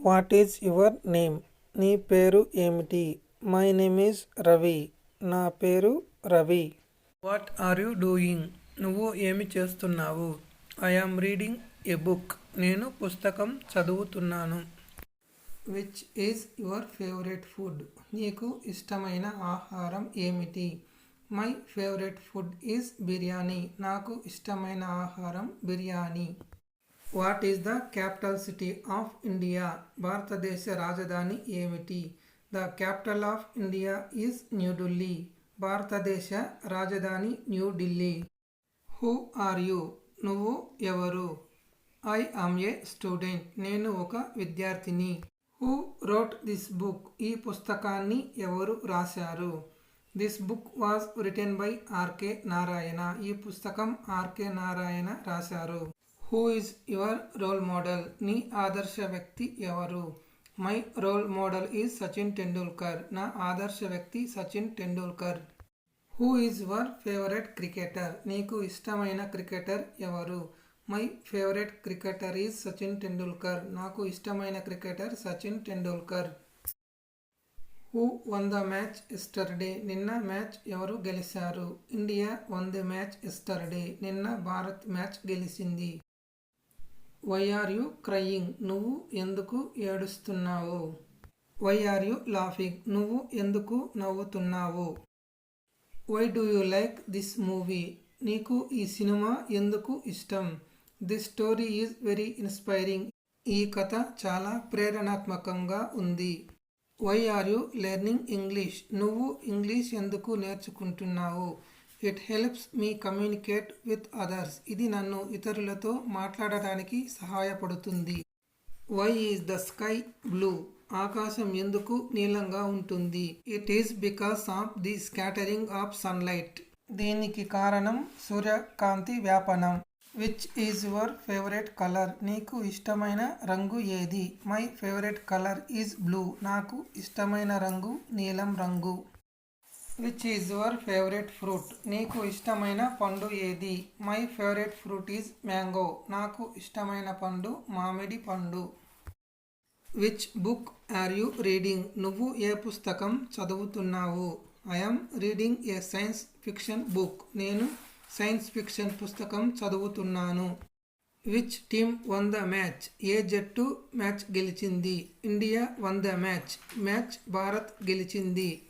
What is your name? నీ పేరు ఏమిటి? My name is Ravi. నా పేరు Ravi. What are you doing? నువ్వు ఏమి చేస్తున్నావు? I am reading a book. నేను పుస్తకం చదువుతున్నాను. Which is your favourite food? నీకు ఇష్టమైన ఆహారం ఏమిటి? My favourite food is biryani. నాకు ఇష్టమైన ఆహారం biryani. What is the capital city of India? భారతదేశ రాజధాని ఏమిటి? The capital of India is New Delhi. భారతదేశ రాజధాని న్యూఢిల్లీ. Who are you? నువ్వు ఎవరు? I am A student. నేను ఒక విద్యార్థిని. Who wrote this book? ఈ పుస్తకాన్ని ఎవరు రాశారు? This book was written by RK Narayana. ఈ పుస్తకం ఆర్కే నారాయణ రాశారు. Who is your role model? నీ ఆదర్శ వ్యక్తి ఎవరు? My role model is Sachin Tendulkar. నా ఆదర్శ వ్యక్తి Sachin Tendulkar. Who is your favourite cricketer? నీకు ఇష్టమైన క్రికెటర్ ఎవరు? My favourite cricketer is Sachin Tendulkar. నాకు ఇష్టమైన క్రికెటర్ Sachin Tendulkar. Who won the match yesterday? నిన్న మ్యాచ్ ఎవరు గెలిచారు? India won the match yesterday. నిన్న భారత్ మ్యాచ్ గెలిచింది. Why are you crying? నువ్వు ఎందుకు ఏడుస్తున్నావు? Why are you laughing? నువ్వు ఎందుకు నవ్వుతున్నావు? Why do you like this movie? నీకు ఈ సినిమా ఎందుకు ఇష్టం? This story is very inspiring. ఈ కథ చాలా ప్రేరణాత్మకంగా ఉంది. Why are you learning English? నువ్వు ఇంగ్లీష్ ఎందుకు నేర్చుకుంటున్నావు? It helps me communicate with others. ఇది నన్ను ఇతరులతో మాట్లాడడానికి సహాయపడుతుంది. Why is the sky blue? ఆకాశం ఎందుకు నీలంగా ఉంటుంది? It is because of the scattering of sunlight. దీనికి కారణం సూర్యకాంతి వ్యాపనం. Which is your favourite colour? నీకు ఇష్టమైన రంగు ఏది? My favourite colour is blue. నాకు ఇష్టమైన రంగు నీలం రంగు. Which is your favourite fruit? నీకు ఇష్టమైన పండు ఏది? My favourite fruit is mango. నాకు ఇష్టమైన పండు మామిడి పండు. Which book are you reading? నువ్వు ఏ పుస్తకం చదువుతున్నావు? I am reading A science fiction book. నేను సైన్స్ ఫిక్షన్ పుస్తకం చదువుతున్నాను. Which team won the match? ఏ జట్టు మ్యాచ్ గెలిచింది? India won the match. Match Bharat గెలిచింది.